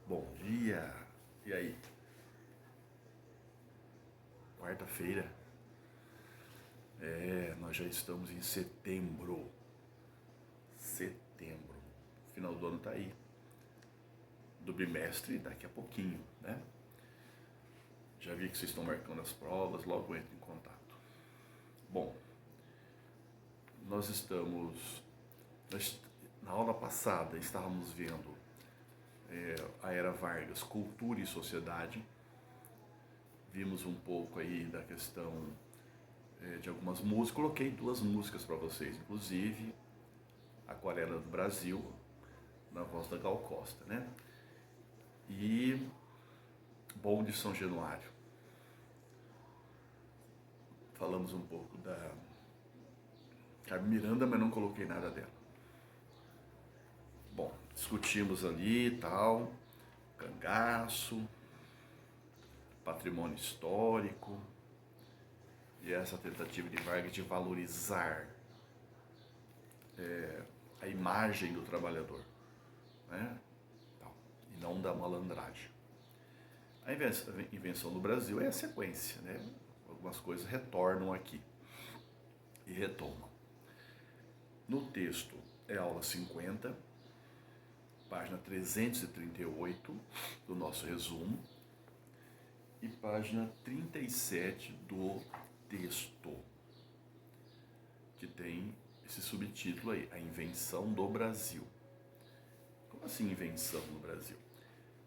Bom dia! E aí? Quarta-feira? Nós já estamos em setembro. Setembro. O final do ano tá aí. Do bimestre daqui a pouquinho, né? Já vi que vocês estão marcando as provas, logo entro em contato. Bom, na aula passada estávamos vendo a Era Vargas, Cultura e Sociedade. Vimos um pouco aí da questão de algumas músicas. Coloquei duas músicas para vocês, inclusive Aquarela do Brasil, na voz da Gal Costa, né? E Bom de São Januário. Falamos um pouco da Carmen Miranda, mas não coloquei nada dela. Bom, discutimos ali e tal, cangaço, patrimônio histórico e essa tentativa de Vargas de valorizar a imagem do trabalhador, né? E não da malandragem. A invenção do Brasil é a sequência, né? Algumas coisas retornam aqui e retomam. No texto é aula 50, página 338 do nosso resumo e página 37 do texto, que tem esse subtítulo aí, A Invenção do Brasil. Como assim invenção no Brasil?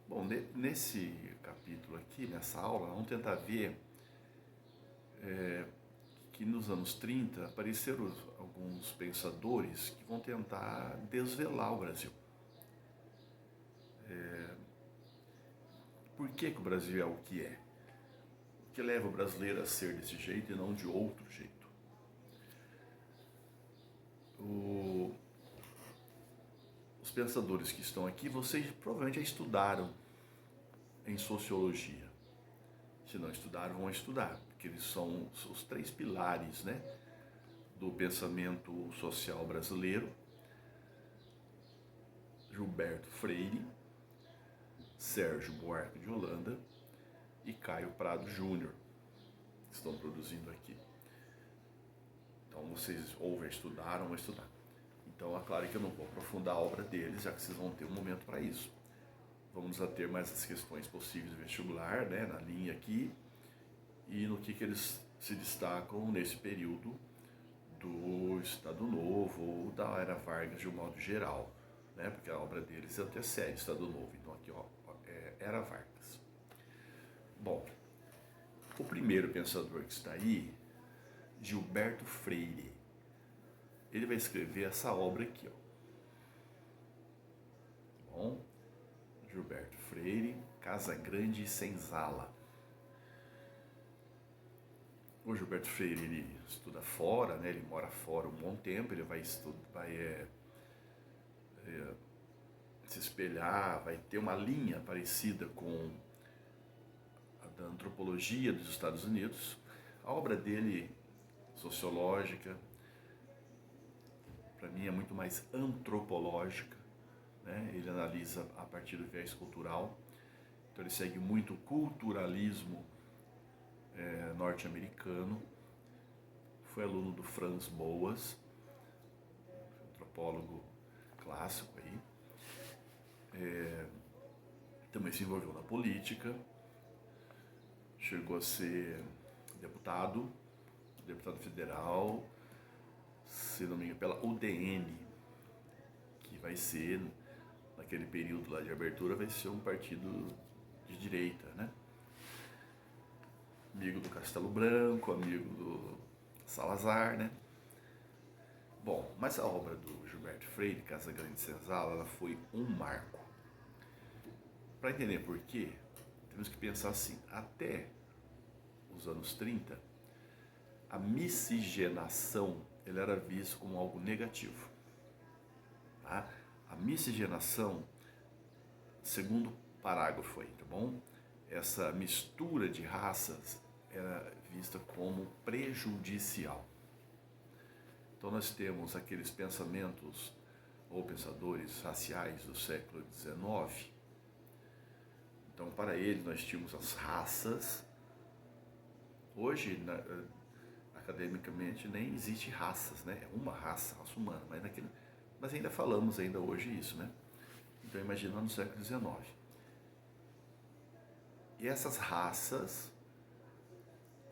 Bom, nesse capítulo aqui, nessa aula, vamos tentar ver que nos anos 30 apareceram alguns pensadores que vão tentar desvelar o Brasil. Por que o Brasil é o que é? O que leva o brasileiro a ser desse jeito e não de outro jeito? Os pensadores que estão aqui, vocês provavelmente já estudaram em sociologia. Se não estudaram, vão estudar, porque eles são os três pilares, né, do pensamento social brasileiro: Gilberto Freire, Sérgio Buarque de Holanda e Caio Prado Júnior, que estão produzindo aqui. Então vocês ou já estudaram ou vão estudar. Então é claro que eu não vou aprofundar a obra deles, já que vocês vão ter um momento para isso. Vamos a ter mais as questões possíveis do vestibular, né, na linha aqui, e no que eles se destacam nesse período do Estado Novo ou da Era Vargas de um modo geral, né, porque a obra deles antecede o Estado Novo. Então aqui, ó, Era Vargas. Bom, o primeiro pensador que está aí, Gilberto Freire, ele vai escrever essa obra aqui, ó. Bom, Gilberto Freire, Casa Grande e Senzala. O Gilberto Freire, ele estuda fora, né? Ele mora fora um bom tempo, ele vai se espelhar, vai ter uma linha parecida com a da antropologia dos Estados Unidos. A obra dele, sociológica, para mim é muito mais antropológica, né? Ele analisa a partir do viés cultural, então ele segue muito o culturalismo norte-americano. Foi aluno do Franz Boas, antropólogo clássico aí. Também se envolveu na política, chegou a ser deputado federal, se não me engano, pela UDN, que vai ser, naquele período lá de abertura, vai ser um partido de direita, né? Amigo do Castelo Branco, amigo do Salazar, né? Bom, mas a obra do Gilberto Freire, Casa Grande e Senzala, ela foi um marco. Para entender por quê, temos que pensar assim: até os anos 30, a miscigenação ela era vista como algo negativo. Tá? A miscigenação, segundo parágrafo aí, tá bom? Essa mistura de raças era vista como prejudicial. Então nós temos aqueles pensamentos ou pensadores raciais do século XIX Então, para ele, nós tínhamos as raças. Hoje, academicamente, nem existe raças, né? É uma raça, raça humana, mas ainda falamos ainda hoje isso, né? Então, imagina no século XIX. E essas raças,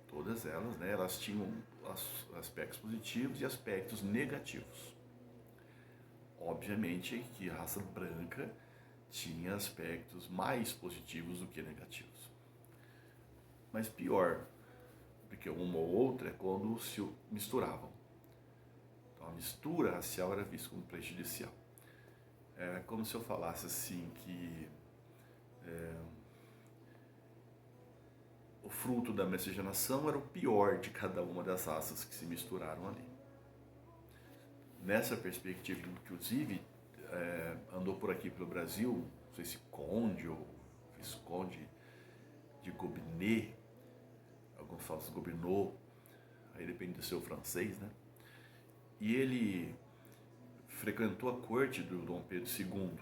todas elas, né, elas tinham aspectos positivos e aspectos negativos. Obviamente que a raça branca tinha aspectos mais positivos do que negativos. Mas pior do que uma ou outra é quando se misturavam. Então a mistura racial era vista como prejudicial. Era como se eu falasse assim que o fruto da miscigenação era o pior de cada uma das raças que se misturaram ali. Nessa perspectiva, inclusive, andou por aqui pelo Brasil, não sei se Conde ou Visconde de Gobineau, alguns falam Gobineau, aí depende do seu francês, né? E ele frequentou a corte do Dom Pedro II,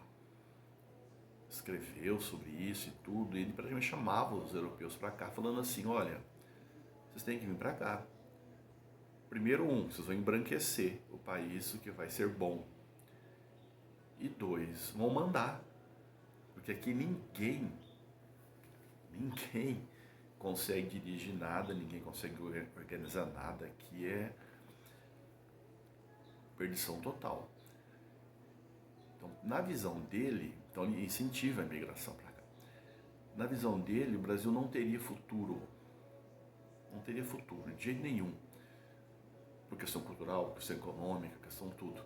escreveu sobre isso e tudo, e ele praticamente chamava os europeus para cá, falando assim, olha, vocês têm que vir para cá. Primeiro, vocês vão embranquecer o país, o que vai ser bom. E 2, vão mandar. Porque aqui ninguém consegue dirigir nada, ninguém consegue organizar nada. Aqui é perdição total. Então, na visão dele, então ele incentiva a imigração para cá. Na visão dele, o Brasil não teria futuro. Não teria futuro, de jeito nenhum. Por questão cultural, questão econômica, questão tudo.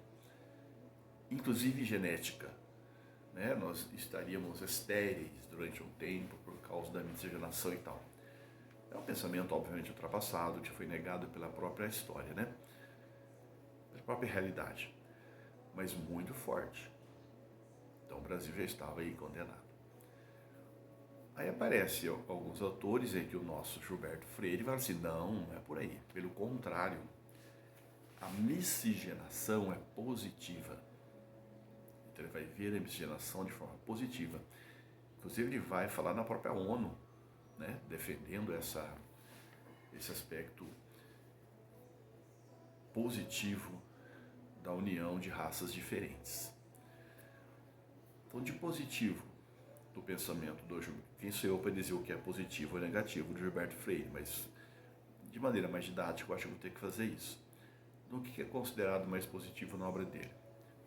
Inclusive genética. Né? Nós estaríamos estéreis durante um tempo por causa da miscigenação e tal. É um pensamento, obviamente, ultrapassado, que foi negado pela própria história, né? Pela própria realidade, mas muito forte. Então o Brasil já estava aí condenado. Aí aparece alguns autores aí que o nosso Gilberto Freire fala assim, não é por aí. Pelo contrário, a miscigenação é positiva. Então ele vai ver a miscigenação de forma positiva. Inclusive ele vai falar na própria ONU, né, defendendo esse aspecto positivo da união de raças diferentes. Então, de positivo do pensamento do Gilberto, quem sou eu para dizer o que é positivo ou negativo do Gilberto Freire, mas de maneira mais didática eu acho que eu vou ter que fazer isso. Então, o que é considerado mais positivo na obra dele?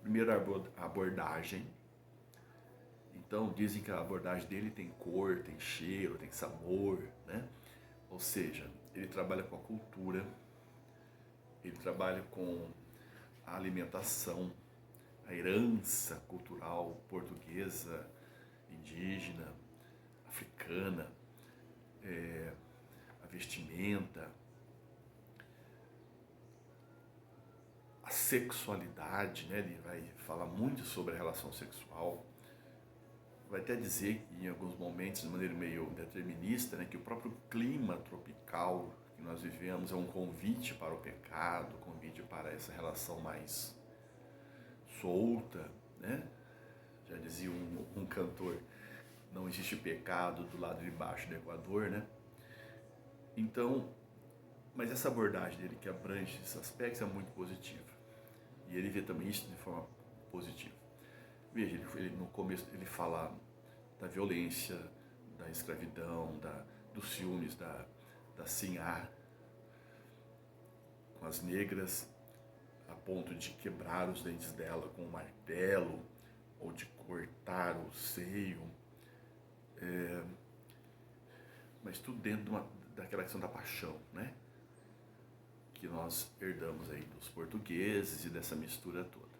Primeiro, a abordagem. Então, dizem que a abordagem dele tem cor, tem cheiro, tem sabor, né? Ou seja, ele trabalha com a cultura, ele trabalha com a alimentação, a herança cultural portuguesa, indígena, africana, a vestimenta, a sexualidade, né? Ele vai falar muito sobre a relação sexual, vai até dizer que em alguns momentos, de maneira meio determinista, né, que o próprio clima tropical que nós vivemos é um convite para o pecado, convite para essa relação mais solta, né? Já dizia um cantor, não existe pecado do lado de baixo do Equador, né? Então, mas essa abordagem dele que abrange esses aspectos é muito positiva. E ele vê também isso de forma positiva. Veja, no começo ele fala da violência, da escravidão, dos ciúmes da Sinhá com as negras, a ponto de quebrar os dentes dela com um martelo, ou de cortar o seio, mas tudo dentro daquela questão da paixão, né? Que nós herdamos aí dos portugueses e dessa mistura toda.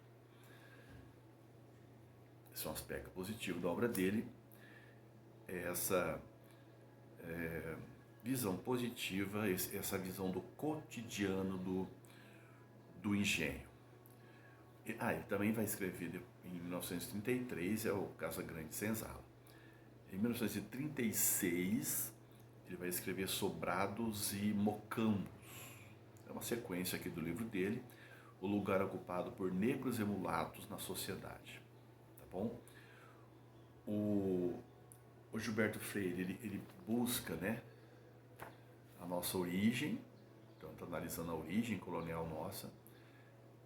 Esse é um aspecto positivo da obra dele, é essa visão positiva, essa visão do cotidiano do engenho. Ele também vai escrever em 1933, é o Casa Grande Senzala. Em 1936, ele vai escrever Sobrados e Mocambos. É uma sequência aqui do livro dele, o lugar ocupado por negros e mulatos na sociedade. Tá bom? o Gilberto Freire, ele busca, né, a nossa origem, então está analisando a origem colonial nossa.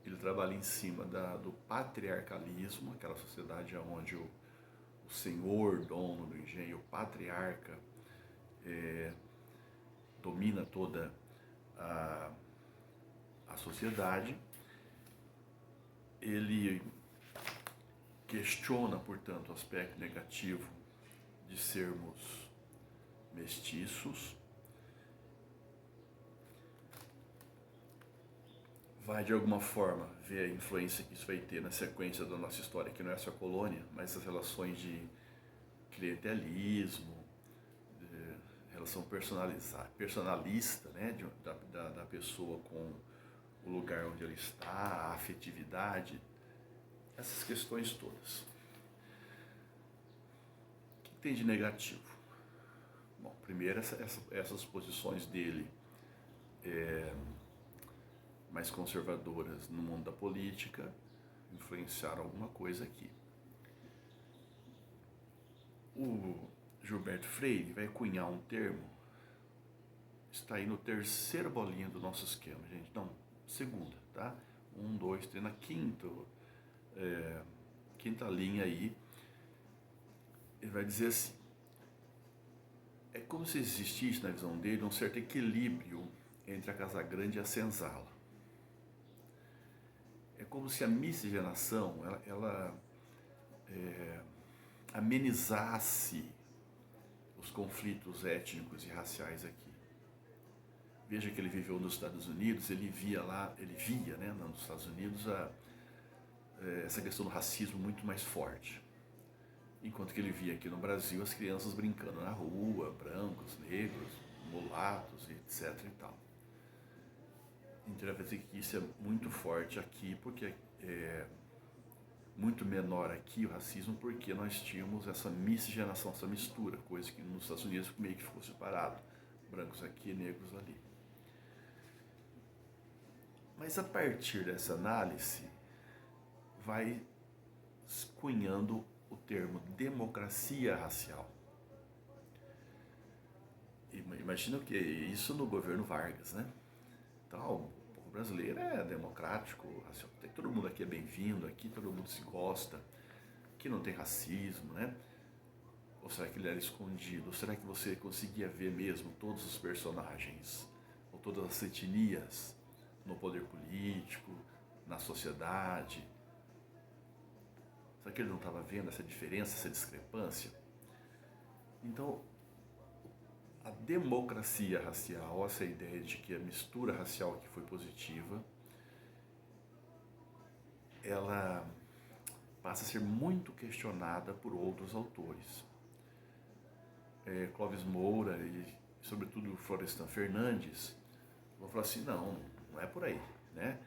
Ele trabalha em cima do patriarcalismo, aquela sociedade onde o senhor, dono do engenho, o patriarca, domina toda a sociedade. Ele questiona, portanto, o aspecto negativo de sermos mestiços. Vai, de alguma forma, ver a influência que isso vai ter na sequência da nossa história, que não é só a colônia, mas as relações de clientelismo, de relação personalista, né, da pessoa com o lugar onde ela está, a afetividade, essas questões todas. O que tem de negativo? Bom, primeiro, essas posições dele mais conservadoras no mundo da política influenciaram alguma coisa aqui. O Gilberto Freire vai cunhar um termo, está aí no terceira bolinha do nosso esquema, gente. Não, segunda, tá? 1, 2, 3, na quinta linha aí, ele vai dizer assim: é como se existisse na visão dele um certo equilíbrio entre a casa grande e a senzala. É como se a miscigenação ela amenizasse os conflitos étnicos e raciais aqui. Veja que ele viveu nos Estados Unidos, ele via, né, nos Estados Unidos essa questão do racismo muito mais forte. Enquanto que ele via aqui no Brasil as crianças brincando na rua, brancos, negros, mulatos, etc. e tal. Então ele vai dizer que isso é muito forte aqui, porque é muito menor aqui o racismo, porque nós tínhamos essa miscigenação, essa mistura, coisa que nos Estados Unidos meio que ficou separado, brancos aqui e negros ali. Mas a partir dessa análise, vai cunhando o termo democracia racial. Imagina o que é isso no governo Vargas, né? Então, o povo brasileiro é democrático, racial. Todo mundo aqui é bem-vindo, aqui todo mundo se gosta, aqui não tem racismo, né? Ou será que ele era escondido? Ou será que você conseguia ver mesmo todos os personagens, ou todas as etnias no poder político, na sociedade? Será que ele não estava vendo essa diferença, essa discrepância? Então, a democracia racial, essa ideia de que a mistura racial aqui foi positiva, ela passa a ser muito questionada por outros autores. Clóvis Moura e, sobretudo, Florestan Fernandes vão falar assim, não é por aí, né?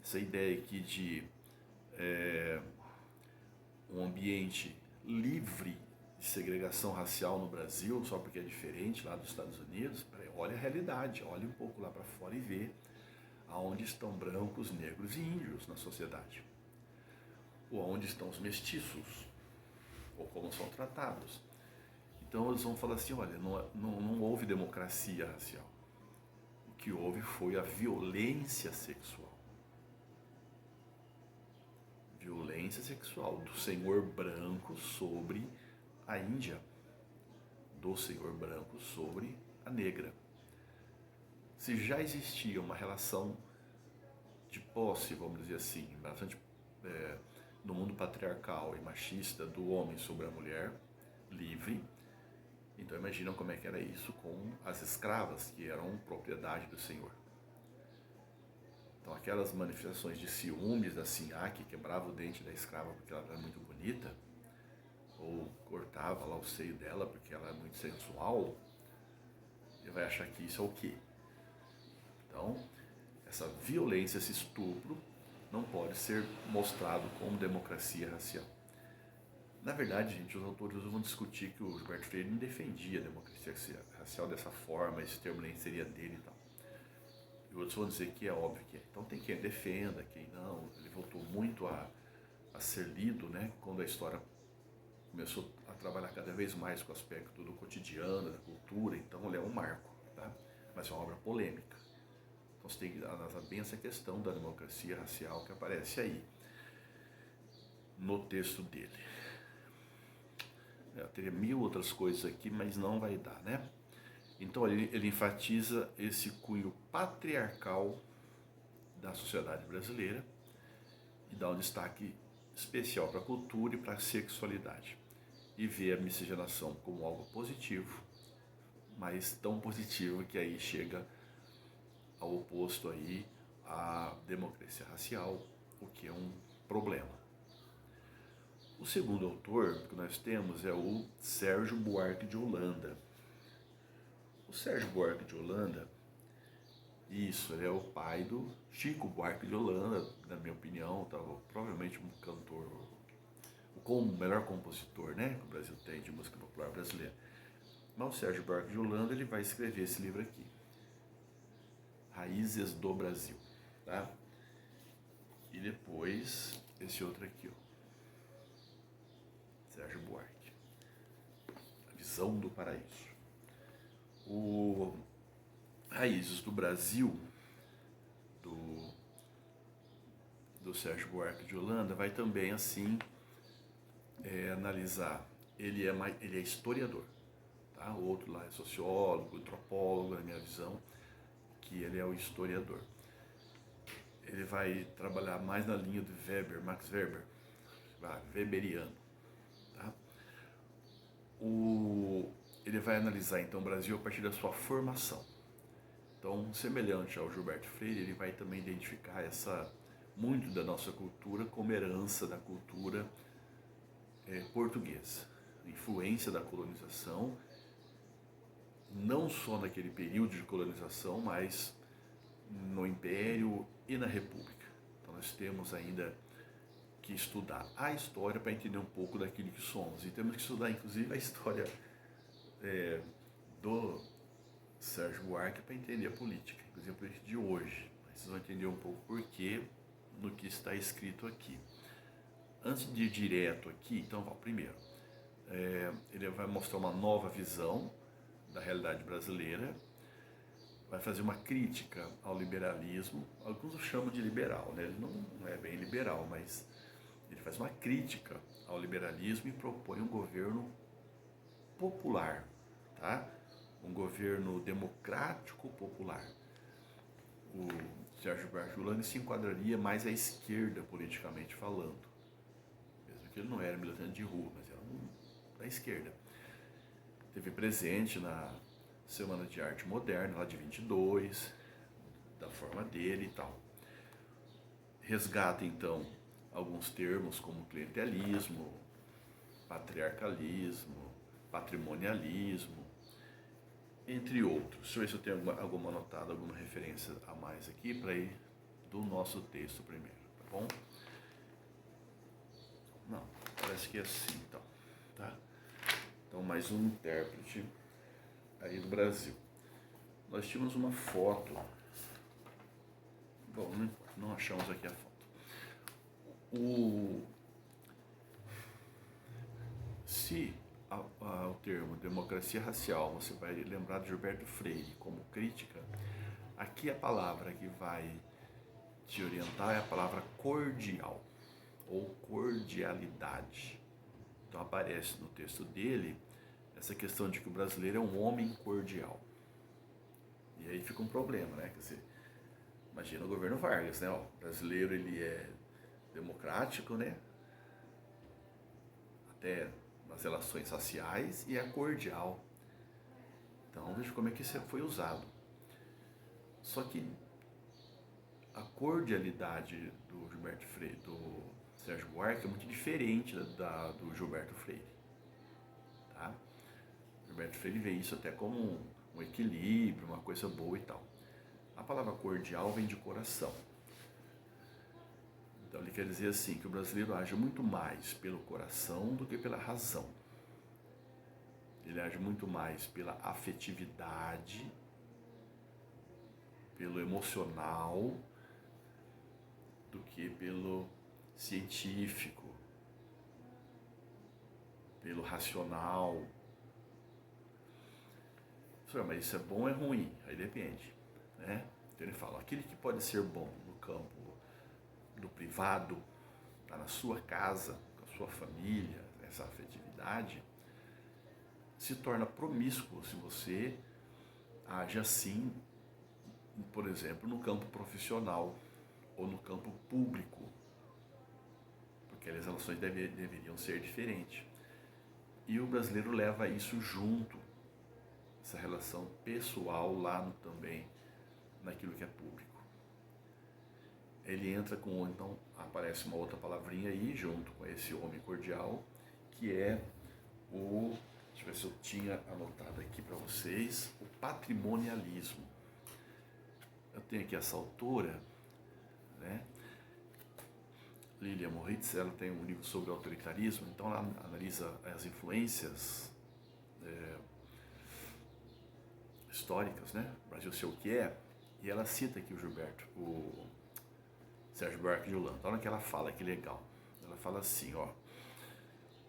Essa ideia aqui de um ambiente livre de segregação racial no Brasil, só porque é diferente lá dos Estados Unidos, olha a realidade, olha um pouco lá para fora e vê aonde estão brancos, negros e índios na sociedade. Ou onde estão os mestiços, ou como são tratados. Então eles vão falar assim, olha, não houve democracia racial. O que houve foi a violência sexual. Violência sexual do senhor branco sobre a Índia, do senhor branco sobre a negra. Se já existia uma relação de posse, vamos dizer assim, bastante no mundo patriarcal e machista do homem sobre a mulher, livre, então imaginam como é que era isso com as escravas, que eram propriedade do senhor. Então aquelas manifestações de ciúmes da sinhá, que quebrava o dente da escrava porque ela era muito bonita, ou cortava lá o seio dela porque ela é muito sensual, ele vai achar que isso é o quê? Então, essa violência, esse estupro, não pode ser mostrado como democracia racial. Na verdade, gente, os autores vão discutir que o Gilberto Freire não defendia a democracia racial dessa forma, esse termo nem seria dele e tal. E outros vão dizer que é óbvio que é. Então tem quem defenda, quem não. Ele voltou muito a ser lido, né, quando a história começou a trabalhar cada vez mais com o aspecto do cotidiano, da cultura, então ele é um marco, tá? Mas é uma obra polêmica. Então você tem que analisar bem essa questão da democracia racial que aparece aí no texto dele. Eu teria mil outras coisas aqui, mas não vai dar, né? Então ele enfatiza esse cunho patriarcal da sociedade brasileira e dá um destaque especial para a cultura e para a sexualidade. E vê a miscigenação como algo positivo, mas tão positivo que aí chega ao oposto aí à democracia racial, o que é um problema. O segundo autor que nós temos é o Sérgio Buarque de Holanda. O Sérgio Buarque de Holanda, isso, ele é o pai do Chico Buarque de Holanda, na minha opinião, provavelmente um cantor, o melhor compositor, né, que o Brasil tem de música popular brasileira. Mas o Sérgio Buarque de Holanda, ele vai escrever esse livro aqui, Raízes do Brasil, tá? E depois esse outro aqui, ó, Sérgio Buarque, A Visão do Paraíso. O Raízes do Brasil, do Sérgio Buarque de Holanda, vai também assim analisar. Ele é historiador, tá? O outro lá é sociólogo, antropólogo, na minha visão, que ele é o historiador. Ele vai trabalhar mais na linha do Weber, Max Weber, weberiano, tá? Ele vai analisar então o Brasil a partir da sua formação. Então, semelhante ao Gilberto Freire, ele vai também identificar muito da nossa cultura como herança da cultura portuguesa, influência da colonização, não só naquele período de colonização, mas no Império e na República. Então nós temos ainda que estudar a história para entender um pouco daquilo que somos. E temos que estudar, inclusive, a história do Sérgio Buarque para entender a política, inclusive a política de hoje. Vocês vão entender um pouco por quê no que está escrito aqui. Antes de ir direto aqui, então, primeiro, ele vai mostrar uma nova visão da realidade brasileira, vai fazer uma crítica ao liberalismo. Alguns o chamam de liberal, né? Ele não é bem liberal, mas ele faz uma crítica ao liberalismo e propõe um governo popular, tá? Um governo democrático popular. O Sérgio Buarque de Holanda se enquadraria mais à esquerda, politicamente falando. Mesmo que ele não era militante de rua, mas era da esquerda. Teve presente na Semana de Arte Moderna, lá de 22, da forma dele e tal. Resgata, então, alguns termos como clientelismo, patriarcalismo, patrimonialismo, entre outros. Deixa eu ver se eu tenho alguma anotada, alguma referência a mais aqui para ir do nosso texto primeiro, tá bom? Não, parece que é assim, então, tá? Então, mais um intérprete aí do Brasil. Nós tínhamos uma foto. Bom, não achamos aqui a foto. Se o termo democracia racial, você vai lembrar de Gilberto Freire como crítica, aqui a palavra que vai te orientar é a palavra cordial ou cordialidade. Então aparece no texto dele essa questão de que o brasileiro é um homem cordial. E aí fica um problema, né? Quer dizer, imagina o governo Vargas, né? O brasileiro, ele é democrático, né? Até nas relações raciais, e é cordial. Então veja como é que isso foi usado. Só que a cordialidade do Gilberto Freire, do Sérgio Buarque, é muito diferente do Gilberto Freire, tá? O Gilberto Freire vê isso até como um equilíbrio, uma coisa boa e tal. A palavra cordial vem de coração. Então ele quer dizer assim, que o brasileiro age muito mais pelo coração do que pela razão. Ele age muito mais pela afetividade, pelo emocional, do que pelo científico. pelo racional. Mas isso é bom ou é ruim? Aí depende, né? Então ele fala, aquele que pode ser bom no campo do privado, tá na sua casa, com a sua família, essa afetividade, se torna promíscuo se você age assim, por exemplo, no campo profissional ou no campo público, porque as relações deveriam ser diferentes. E o brasileiro leva isso junto, essa relação pessoal lá também, naquilo que é público. Ele entra com, então aparece uma outra palavrinha aí, junto com esse homem cordial, que é o, deixa eu ver se eu tinha anotado aqui para vocês, o patrimonialismo. Eu tenho aqui essa autora, né? Lilia Moritz, ela tem um livro sobre autoritarismo, então ela analisa as influências históricas, né? O Brasil ser o que é, e ela cita aqui o Sérgio Buarque de Holanda. Olha o que ela fala, que legal. Ela fala assim, ó,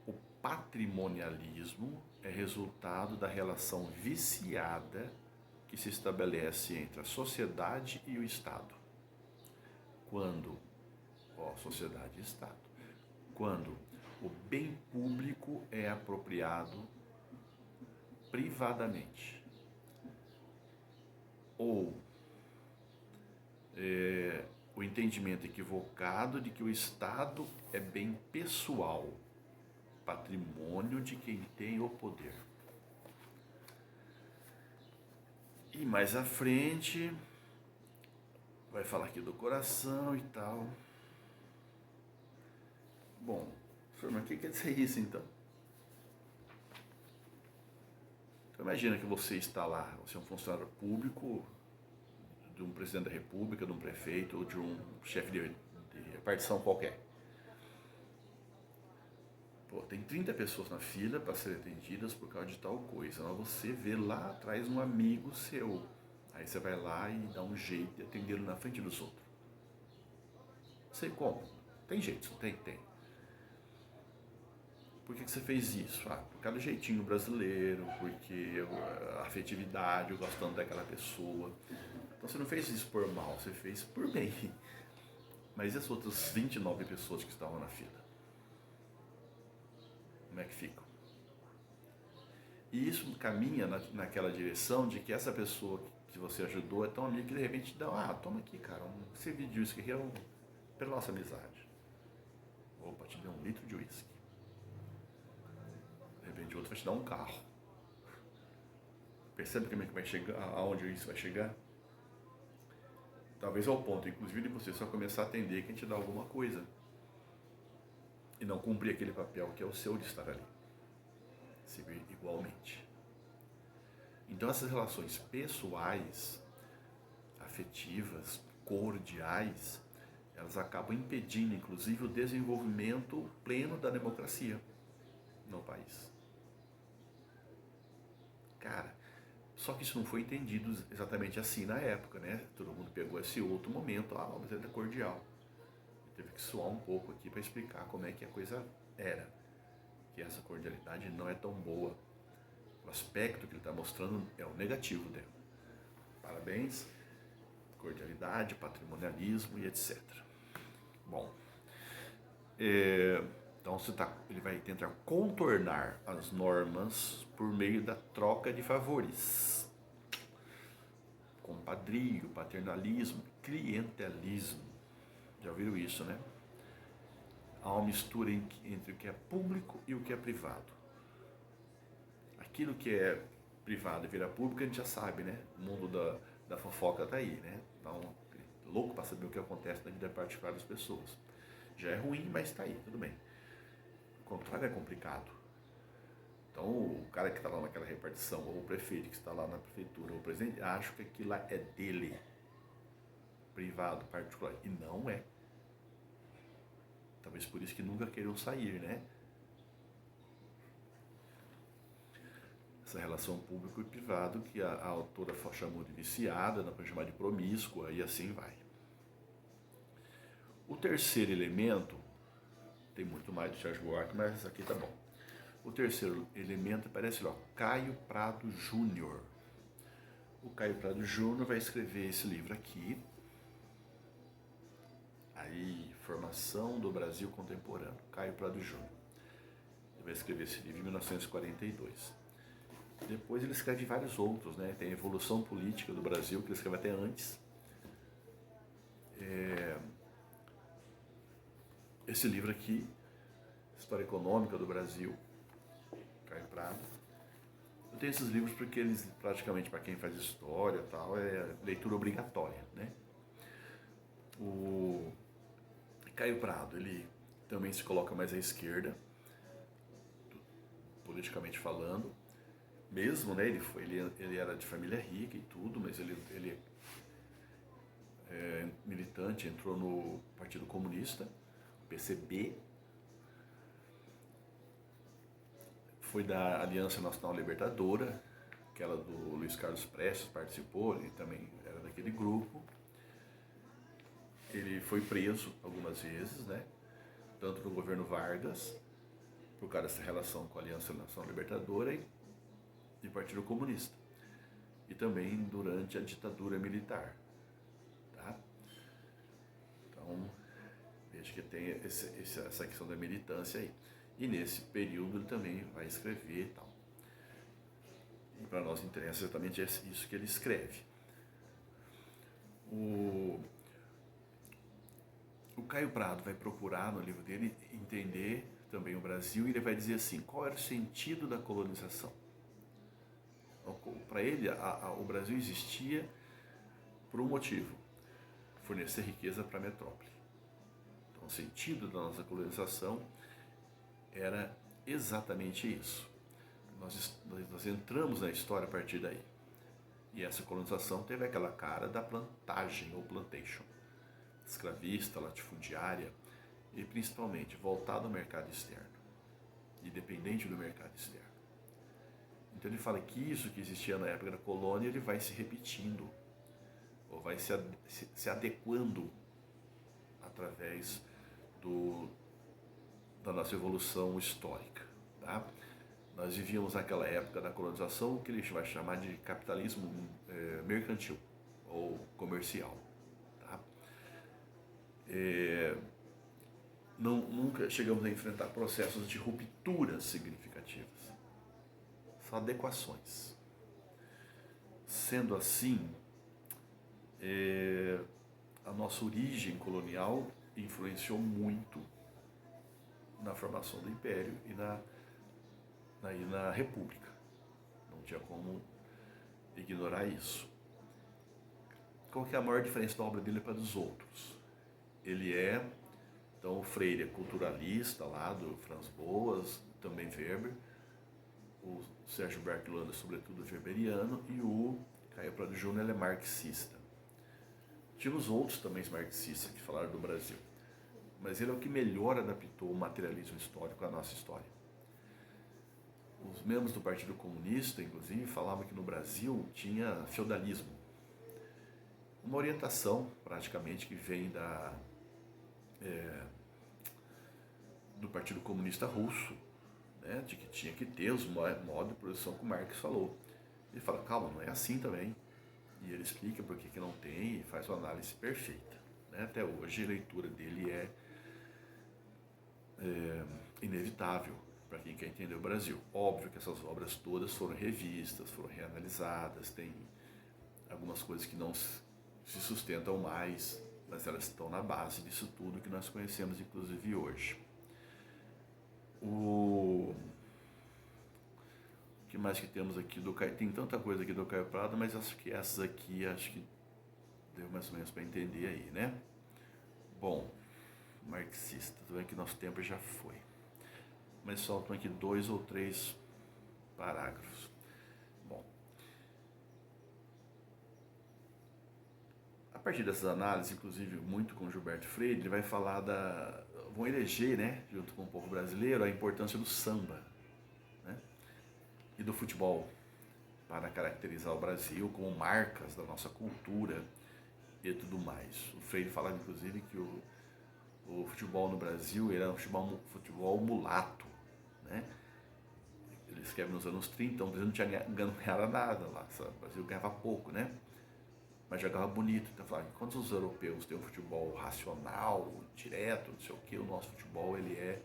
o patrimonialismo é resultado da relação viciada que se estabelece entre a sociedade e o Estado. Quando, sociedade e Estado, quando o bem público é apropriado privadamente, ou o entendimento equivocado de que o Estado é bem pessoal, patrimônio de quem tem o poder. E mais à frente, vai falar aqui do coração e tal. Bom, mas o que quer dizer isso então? Então imagina que você está lá, você é um funcionário público, de um presidente da república, de um prefeito ou de um chefe de repartição qualquer. Pô, tem 30 pessoas na fila para serem atendidas por causa de tal coisa. Mas você vê lá atrás um amigo seu. Aí você vai lá e dá um jeito de atendê-lo na frente dos outros. Não sei como. Tem jeito, tem. Por que você fez isso? Por causa do jeitinho brasileiro, porque a afetividade, eu gostando daquela pessoa. Então você não fez isso por mal, você fez por bem. Mas e as outras 29 pessoas que estavam na fila? Como é que ficam? E isso caminha naquela direção de que essa pessoa que você ajudou é tão amiga que de repente te dá, toma aqui, cara, esse vídeo de uísque aqui é pela nossa amizade. Opa, te deu 1 litro de uísque. De repente o outro vai te dar um carro. Percebe como é que vai chegar, aonde isso vai chegar? Talvez ao ponto, inclusive, de você só começar a atender quem te dá alguma coisa. E não cumprir aquele papel que é o seu de estar ali. Servir igualmente. Então essas relações pessoais, afetivas, cordiais, elas acabam impedindo, inclusive, o desenvolvimento pleno da democracia no país. Cara, só que isso não foi entendido exatamente assim na época, né? Todo mundo pegou esse outro momento, mas ele é cordial. Teve que suar um pouco aqui para explicar como é que a coisa era. Que essa cordialidade não é tão boa. O aspecto que ele está mostrando é o negativo dela. Parabéns, cordialidade, patrimonialismo e etc. Bom, então ele vai tentar contornar as normas por meio da troca de favores. Compadrio, paternalismo, clientelismo. Já ouviram isso, né? Há uma mistura entre o que é público e o que é privado. Aquilo que é privado e vira público, a gente já sabe, né? O mundo da fofoca tá aí, né? Então, louco para saber o que acontece na vida particular das pessoas. Já é ruim, mas tá aí, tudo bem. O contrário é complicado. Então, o cara que está lá naquela repartição, ou o prefeito que está lá na prefeitura, ou o presidente, acha que aquilo lá é dele. Privado, particular. E não é. Talvez por isso que nunca queiram sair, né? Essa relação público e privado que a autora chamou de viciada, dá para chamar de promíscua, e assim vai. O terceiro elemento, tem muito mais do Sérgio Buarque, mas aqui tá bom. O terceiro elemento aparece lá, Caio Prado Júnior. O Caio Prado Júnior vai escrever esse livro aqui, aí, Formação do Brasil Contemporâneo, Caio Prado Júnior. Ele vai escrever esse livro em 1942. Depois ele escreve vários outros, né? Tem a Evolução Política do Brasil, que ele escreve até antes. Esse livro aqui, História Econômica do Brasil, Caio Prado. Eu tenho esses livros porque eles, praticamente, para quem faz história e tal, é leitura obrigatória, né? O Caio Prado, ele também se coloca mais à esquerda, politicamente falando. Mesmo, né? Ele era de família rica e tudo, mas ele é militante, entrou no Partido Comunista, PCB, foi da Aliança Nacional Libertadora, aquela do Luiz Carlos Prestes participou, ele também era daquele grupo. Ele foi preso algumas vezes, né? Tanto no governo Vargas, por causa dessa relação com a Aliança Nacional Libertadora e Partido Comunista. E também durante a ditadura militar. Tá? Então, veja que tem essa questão da militância aí. E nesse período ele também vai escrever e tal. E para nós interessa exatamente isso que ele escreve. O Caio Prado vai procurar no livro dele entender também o Brasil e ele vai dizer assim, qual era o sentido da colonização? Para ele, o Brasil existia por um motivo, fornecer riqueza para a metrópole. Então, o sentido da nossa colonização era exatamente isso. Nós entramos na história a partir daí. E essa colonização teve aquela cara da plantagem ou plantation, escravista, latifundiária e principalmente voltada ao mercado externo e dependente do mercado externo. Então ele fala que isso que existia na época da colônia, ele vai se repetindo, ou vai se adequando através da nossa evolução histórica. Tá? Nós vivíamos naquela época da colonização o que ele vai chamar de capitalismo mercantil ou comercial. Tá? Nunca chegamos a enfrentar processos de rupturas significativas, só adequações. Sendo assim, a nossa origem colonial influenciou muito na formação do Império e na República. Não tinha como ignorar isso. Qual que é a maior diferença da obra dele para dos outros? Ele então o Freire é culturalista lá, do Franz Boas, também Weber, o Sérgio Buarque de Holanda, sobretudo weberiano, e o Caio Prado Júnior é marxista. Tínhamos outros também marxistas que falaram do Brasil, mas ele é o que melhor adaptou o materialismo histórico à nossa história. Os membros do Partido Comunista, inclusive, falavam que no Brasil tinha feudalismo. Uma orientação, praticamente, que vem do Partido Comunista Russo, né, de que tinha que ter os modos de produção que o Marx falou. Ele fala, calma, não é assim também. E ele explica por que não tem e faz uma análise perfeita. Né? Até hoje a leitura dele é inevitável para quem quer entender o Brasil. Óbvio que essas obras todas foram revistas, foram reanalisadas, tem algumas coisas que não se sustentam mais, mas elas estão na base disso tudo que nós conhecemos, inclusive hoje. O que mais que temos aqui do Caio? Tem tanta coisa aqui do Caio Prado, mas acho que essas aqui, deu mais ou menos para entender aí, né? Bom, marxista, tudo bem que nosso tempo já foi. Mas faltam aqui 2 ou 3 parágrafos. Bom, a partir dessas análises, inclusive muito com Gilberto Freire, ele vai falar vão eleger, né, junto com o povo brasileiro, a importância do samba, né, e do futebol para caracterizar o Brasil como marcas da nossa cultura e tudo mais. O Freire falava, inclusive, que o futebol no Brasil era um futebol mulato, né, escreve nos anos 30, então o Brasil não ganhava nada lá, sabe? O Brasil ganhava pouco, né? Mas jogava bonito. Então, falava, enquanto os europeus têm um futebol racional, direto, não sei o que, o nosso futebol ele é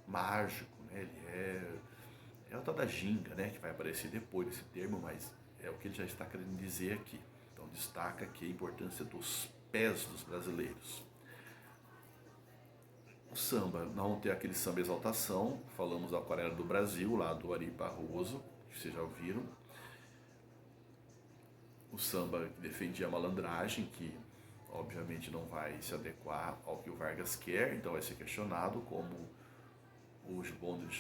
mágico, né? Ele é o tal da ginga, né? Que vai aparecer depois desse termo, mas é o que ele já está querendo dizer aqui. Então destaca aqui a importância dos pés dos brasileiros. O samba, nós vamos ter aquele samba exaltação, falamos da Aquarela do Brasil, lá do Ari Barroso, que vocês já ouviram. O samba que defendia a malandragem, que obviamente não vai se adequar ao que o Vargas quer, então vai ser questionado, como o Gibondo de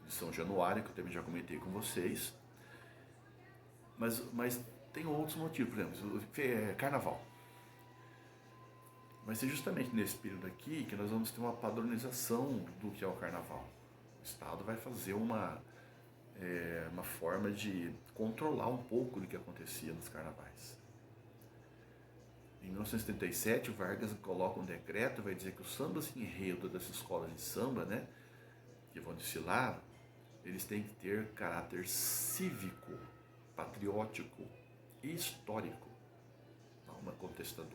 São Januário, que eu também já comentei com vocês. Mas tem outros motivos, por exemplo, carnaval. Vai ser justamente nesse período aqui que nós vamos ter uma padronização do que é o carnaval. O Estado vai fazer uma forma de controlar um pouco do que acontecia nos carnavais. Em 1977, o Vargas coloca um decreto, vai dizer que os sambas enredo das escolas de samba, né, que vão desfilar, eles têm que ter caráter cívico, patriótico e histórico, não uma contestador.